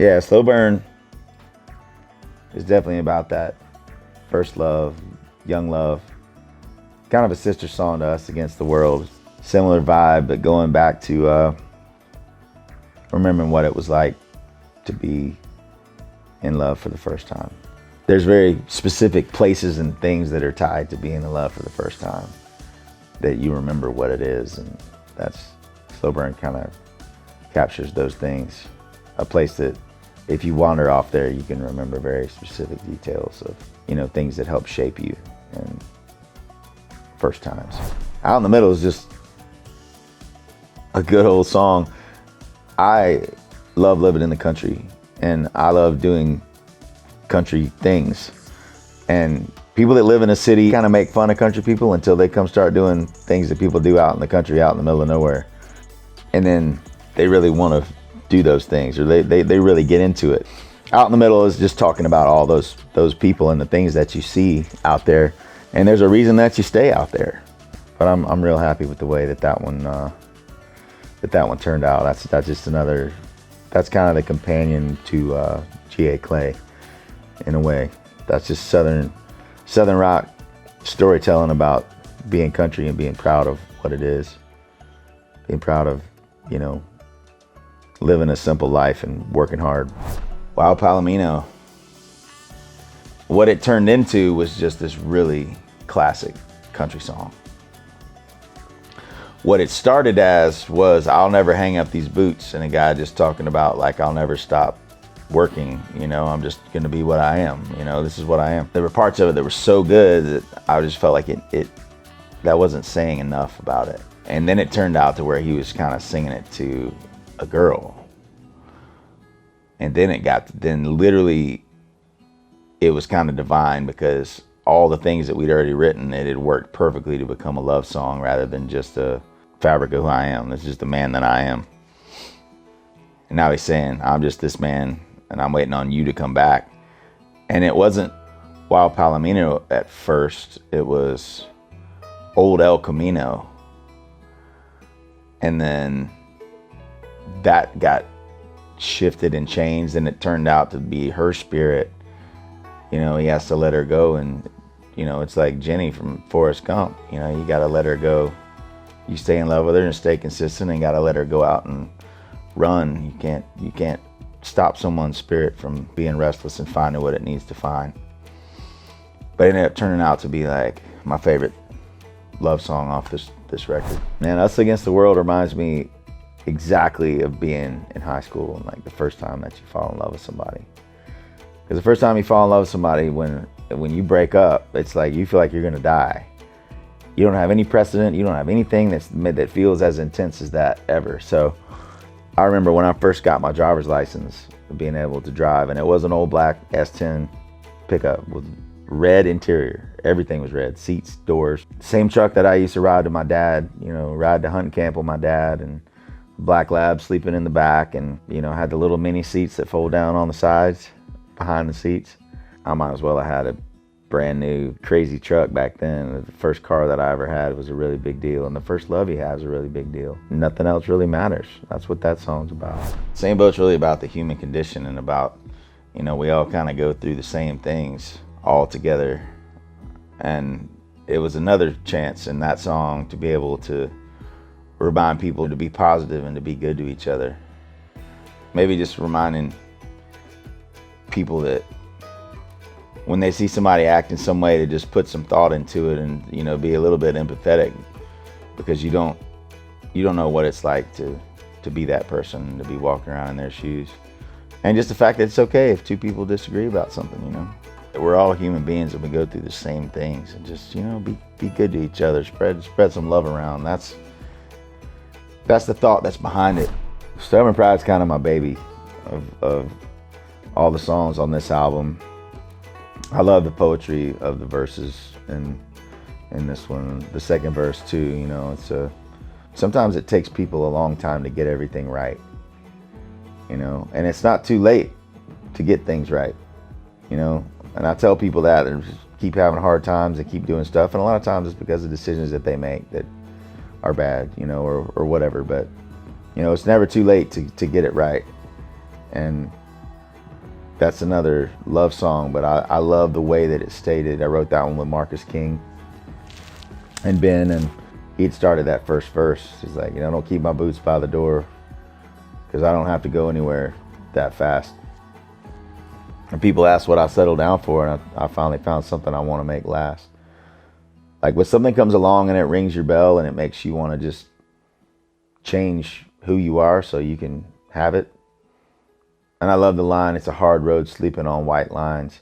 Yeah, Slow Burn is definitely about that first love, young love. Kind of a sister song to Us Against the World. Similar vibe, but going back to remembering what it was like to be in love for the first time. There's very specific places and things that are tied to being in love for the first time that you remember what it is, and that's Slow Burn kind of captures those things. A place that if you wander off there, you can remember very specific details of, you know, things that help shape you and first times. Out in the Middle is just a good old song. I love living in the country, and I love doing country things. And people that live in a city kind of make fun of country people until they come start doing things that people do out in the country, out in the middle of nowhere. And then they really want to do those things, or they really get into it. Out in the Middle is just talking about all those people and the things that you see out there. And there's a reason that you stay out there. But I'm real happy with the way that one turned out. That's just another, that's kind of the companion to G.A. Clay in a way. That's just southern rock storytelling about being country and being proud of what it is. Being proud of, you know, living a simple life and working hard. Wow, Palomino. What it turned into was just this really classic country song. What it started as was I'll never hang up these boots, and a guy just talking about like I'll never stop working, you know, I'm just gonna be what I am, you know, this is what I am. There were parts of it that were so good that I just felt like it that wasn't saying enough about it. And then it turned out to where he was kind of singing it to a girl. And then literally it was kind of divine, because all the things that we'd already written, it had worked perfectly to become a love song rather than just a fabric of who I am. It's just the man that I am. And now he's saying, I'm just this man, and I'm waiting on you to come back. And it wasn't Wild Palomino at first, it was Old El Camino. And then that got shifted and changed, and it turned out to be her spirit. You know, he has to let her go, and, you know, it's like Jenny from Forrest Gump. You know, you gotta let her go. You stay in love with her and stay consistent, and gotta let her go out and run. You can't stop someone's spirit from being restless and finding what it needs to find. But it ended up turning out to be like my favorite love song off this record. Man, Us Against the World reminds me exactly of being in high school and like the first time that you fall in love with somebody. Because the first time you fall in love with somebody, when you break up, it's like you feel like you're gonna die. You don't have any precedent, you don't have anything that feels as intense as that ever. So I remember when I first got my driver's license, being able to drive, and it was an old black S10 pickup with red interior. Everything was red, seats, doors. Same truck that I used to ride to my dad, you know, ride to hunting camp with my dad, and black lab sleeping in the back, and, you know, had the little mini seats that fold down on the sides behind the seats. I might as well have had a brand new crazy truck back then. The first car that I ever had was a really big deal, and the first love you had is a really big deal. Nothing else really matters. That's what that song's about. Same Boat's really about the human condition, and about, you know, we all kind of go through the same things all together. And it was another chance in that song to be able to remind people to be positive and to be good to each other. Maybe just reminding people that when they see somebody acting some way, to just put some thought into it, and, you know, be a little bit empathetic, because you don't know what it's like to be that person, to be walking around in their shoes. And just the fact that it's okay if two people disagree about something, you know. We're all human beings, and we go through the same things, and just, you know, be good to each other, spread some love around. That's the thought that's behind it. Stubborn Pride's kind of my baby of all the songs on this album. I love the poetry of the verses in this one. The second verse too, you know, sometimes it takes people a long time to get everything right, you know, and it's not too late to get things right, you know. And I tell people that they keep having hard times and keep doing stuff, and a lot of times it's because of decisions that they make that are bad, you know, or whatever. But, you know, it's never too late to get it right. And That's another love song, but I love the way that it's stated. I wrote that one with Marcus King and Ben, and he'd started that first verse. He's like, don't keep my boots by the door, because I don't have to go anywhere that fast. And people ask what I settled down for, and I finally found something I want to make last. Like when something comes along and it rings your bell and it makes you want to just change who you are so you can have it. And I love the line, it's a hard road sleeping on white lines.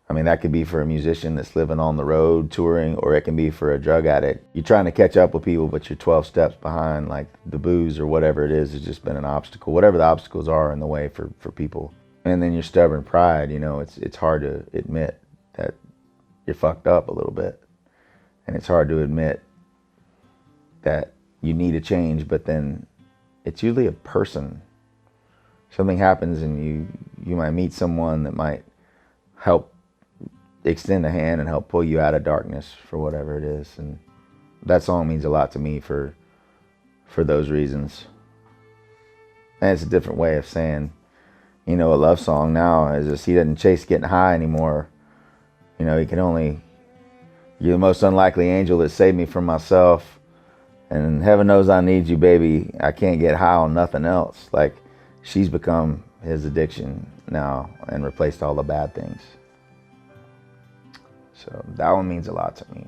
I mean, that could be for a musician that's living on the road touring, or it can be for a drug addict. You're trying to catch up with people, but you're 12 steps behind. Like the booze or whatever it is has just been an obstacle. Whatever the obstacles are in the way for people. And then your stubborn pride, it's hard to admit that you're fucked up a little bit. And it's hard to admit that you need a change, but then it's usually a person. Something happens and you might meet someone that might help extend a hand and help pull you out of darkness for whatever it is. And that song means a lot to me for those reasons. And it's a different way of saying, a love song now is just he doesn't chase getting high anymore. He can only, you're the most unlikely angel that saved me from myself. And heaven knows I need you, baby. I can't get high on nothing else. Like, she's become his addiction now and replaced all the bad things. So that one means a lot to me.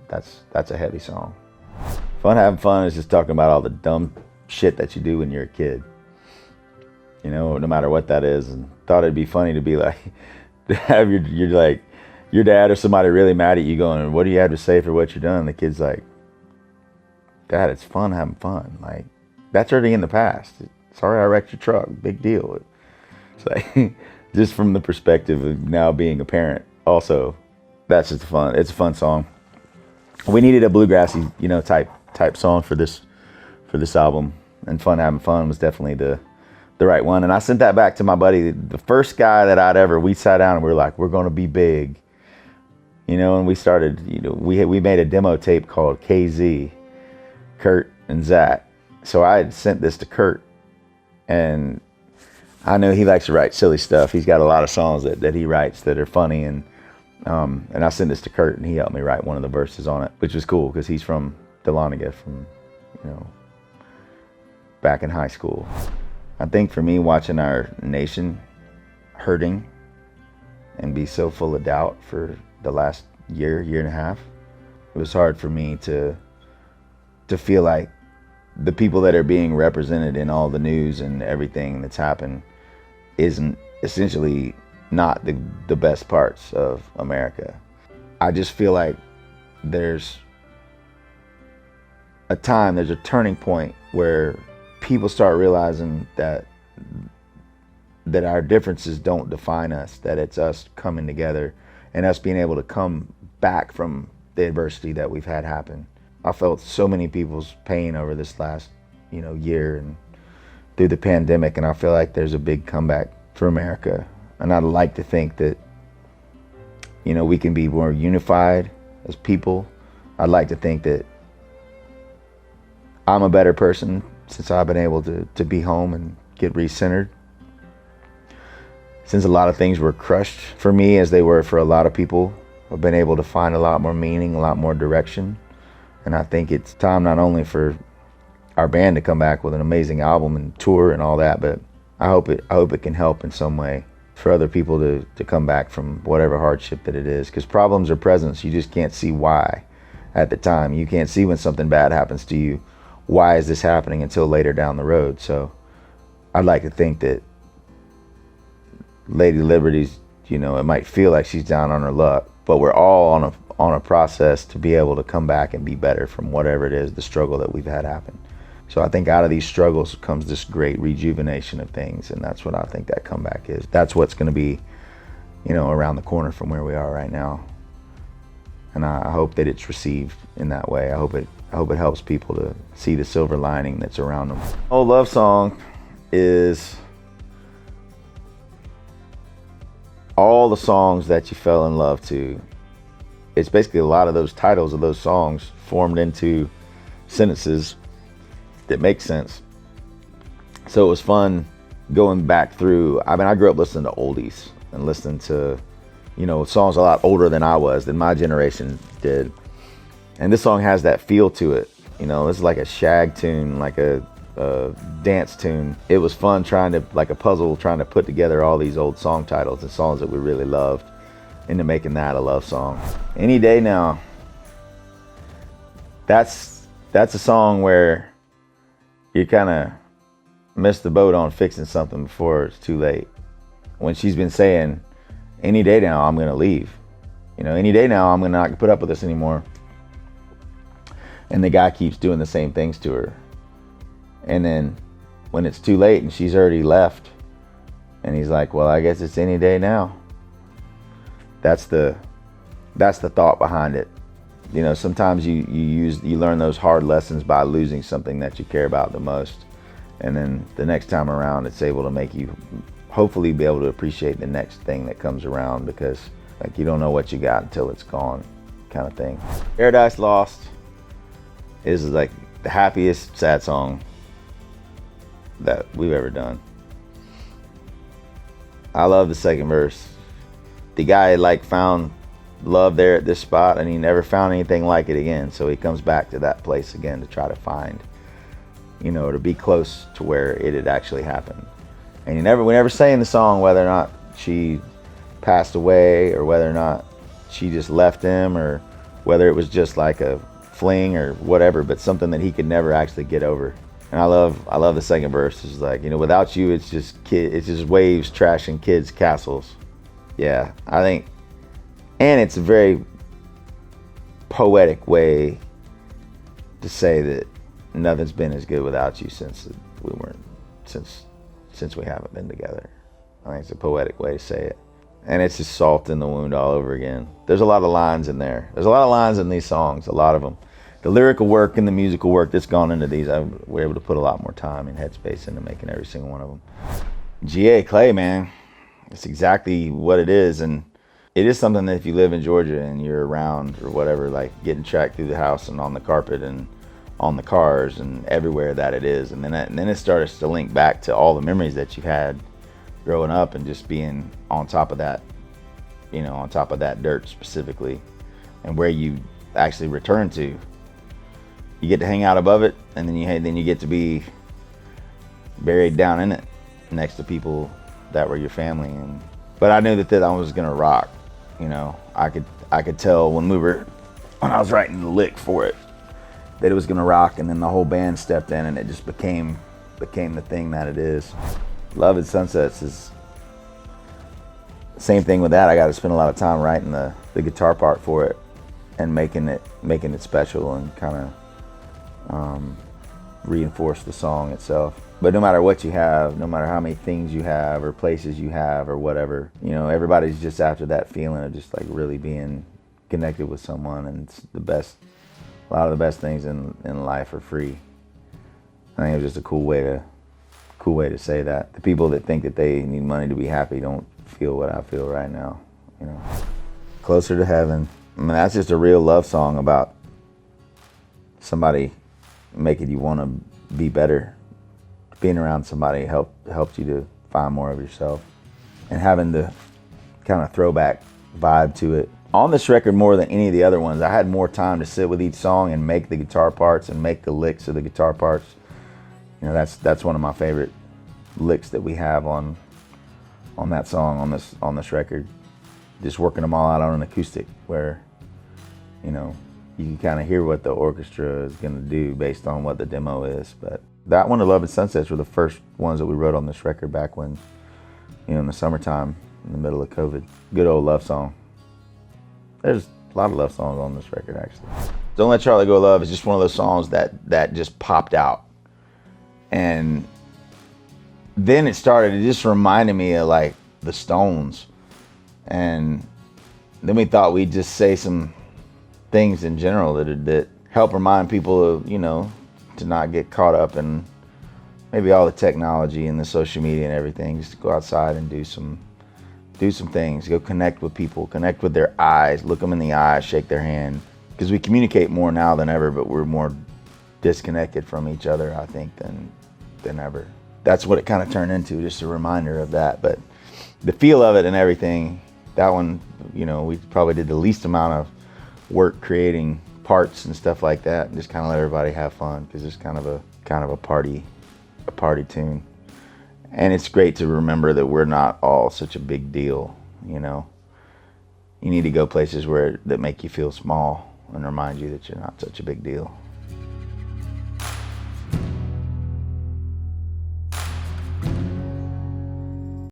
That's a heavy song. Fun Having Fun is just talking about all the dumb shit that you do when you're a kid. No matter what that is. And thought it'd be funny to be like, to have your dad or somebody really mad at you going, what do you have to say for what you've done? And the kid's like, Dad, it's fun having fun. Like, that's already in the past. Sorry I wrecked your truck. Big deal. It's like, just from the perspective of now being a parent. Also, that's just fun. It's a fun song. We needed a bluegrassy, type song for this album. And Fun Having Fun was definitely the right one. And I sent that back to my buddy, the first guy that we sat down and we were like, we're going to be big. And we started, we made a demo tape called KZ, Kurt and Zac. So I had sent this to Kurt, and I know he likes to write silly stuff. He's got a lot of songs that he writes that are funny, and I sent this to Kurt, and he helped me write one of the verses on it, which was cool because he's from Dahlonega, from back in high school. I think for me, watching our nation hurting and be so full of doubt for the last year and a half, it was hard for me to feel like the people that are being represented in all the news and everything that's happened isn't essentially not the best parts of America. I just feel like there's a turning point where people start realizing that our differences don't define us, that it's us coming together and us being able to come back from the adversity that we've had happen. I felt so many people's pain over this last, year and through the pandemic, and I feel like there's a big comeback for America. And I'd like to think that, we can be more unified as people. I'd like to think that I'm a better person since I've been able to be home and get recentered. Since a lot of things were crushed for me, as they were for a lot of people, I've been able to find a lot more meaning, a lot more direction. And I think it's time not only for our band to come back with an amazing album and tour and all that, but I hope it can help in some way for other people to come back from whatever hardship that it is. Because problems are presents. You just can't see why at the time. You can't see when something bad happens to you, why is this happening, until later down the road. So I'd like to think that Lady Liberty's, it might feel like she's down on her luck, but we're all on a process to be able to come back and be better from whatever it is, the struggle that we've had happen. So I think out of these struggles comes this great rejuvenation of things, and that's what I think that comeback is. That's what's going to be, around the corner from where we are right now. And I hope that it's received in that way. I hope it helps people to see the silver lining that's around them. Old love song is all the songs that you fell in love to. It's basically a lot of those titles of those songs formed into sentences that make sense. So it was fun going back through, I mean, I grew up listening to oldies and listening to, you know, songs a lot older than I was, than my generation did. And this song has that feel to it. You know, it's like a shag tune, like a dance tune. It was fun trying to, like a puzzle, trying to put together all these old song titles and songs that we really loved into making that a love song. Any Day Now, that's a song where you kind of missed the boat on fixing something before it's too late. When she's been saying, any day now I'm gonna leave. You know, any day now I'm not gonna put up with this anymore. And the guy keeps doing the same things to her. And then when it's too late and she's already left, and he's like, well, I guess it's any day now. That's the thought behind it. You know, sometimes you learn those hard lessons by losing something that you care about the most. And then the next time around, it's able to make you hopefully be able to appreciate the next thing that comes around, because like you don't know what you got until it's gone, kind of thing. Paradise Lost is like the happiest sad song that we've ever done. I love the second verse. The guy like found love there at this spot, and he never found anything like it again. So he comes back to that place again to try to find, you know, to be close to where it had actually happened. And we never say in the song whether or not she passed away, or whether or not she just left him, or whether it was just like a fling or whatever, but something that he could never actually get over. And I love the second verse. It's like, you know, without you, it's just waves trashing kids' castles. Yeah, I think, and it's a very poetic way to say that nothing's been as good without you since we haven't been together. I think it's a poetic way to say it. And it's just salt in the wound all over again. There's a lot of lines in there. There's a lot of lines in these songs, a lot of them. The lyrical work and the musical work that's gone into these, we're able to put a lot more time and headspace into making every single one of them. G.A. Clay, man, it's exactly what it is. And it is something that if you live in Georgia and you're around or whatever, like getting tracked through the house and on the carpet and on the cars and everywhere that it is. And then it starts to link back to all the memories that you've had growing up and just being on top of that, you know, on top of that dirt specifically, and where you actually return to. You get to hang out above it, and then you get to be buried down in it next to people that were your family. But I knew that I was gonna rock. You know, I could tell when I was writing the lick for it, that it was gonna rock, and then the whole band stepped in, and it just became the thing that it is. Love and Sunsets is the same thing with that. I got to spend a lot of time writing the guitar part for it and making it special and kind of reinforce the song itself. But no matter what you have, no matter how many things you have or places you have or whatever, you know, everybody's just after that feeling of just like really being connected with someone. And it's the best. A lot of the best things in life are free. I think it was just a cool way to say that. The people that think that they need money to be happy don't feel what I feel right now, you know. Closer to Heaven. I mean, that's just a real love song about somebody making you want to be better. Being around somebody helped you to find more of yourself, and having the kind of throwback vibe to it. On this record, more than any of the other ones, I had more time to sit with each song and make the guitar parts and make the licks of the guitar parts. You know, that's one of my favorite licks that we have on that song, on this record. Just working them all out on an acoustic, where, you know, you can kind of hear what the orchestra is going to do based on what the demo is. But that one, and Love and Sunsets, were the first ones that we wrote on this record back when, you know, in the summertime, in the middle of COVID. Good old love song. There's a lot of love songs on this record, actually. Don't Let Charlie Go Love is just one of those songs that just popped out. And then it just reminded me of like the Stones. And then we thought we'd just say some things in general that help remind people of, you know, to not get caught up in maybe all the technology and the social media and everything. Just to go outside and do some things, go connect with people, connect with their eyes, look them in the eyes, shake their hand. Because we communicate more now than ever, but we're more disconnected from each other, I think, than ever. that's what it kind of turned into, just a reminder of that. But the feel of it and everything, that one, you know, we probably did the least amount of work creating parts and stuff like that, and just kind of let everybody have fun, because it's kind of a party tune. And it's great to remember that we're not all such a big deal, you know. You need to go places that make you feel small and remind you that you're not such a big deal.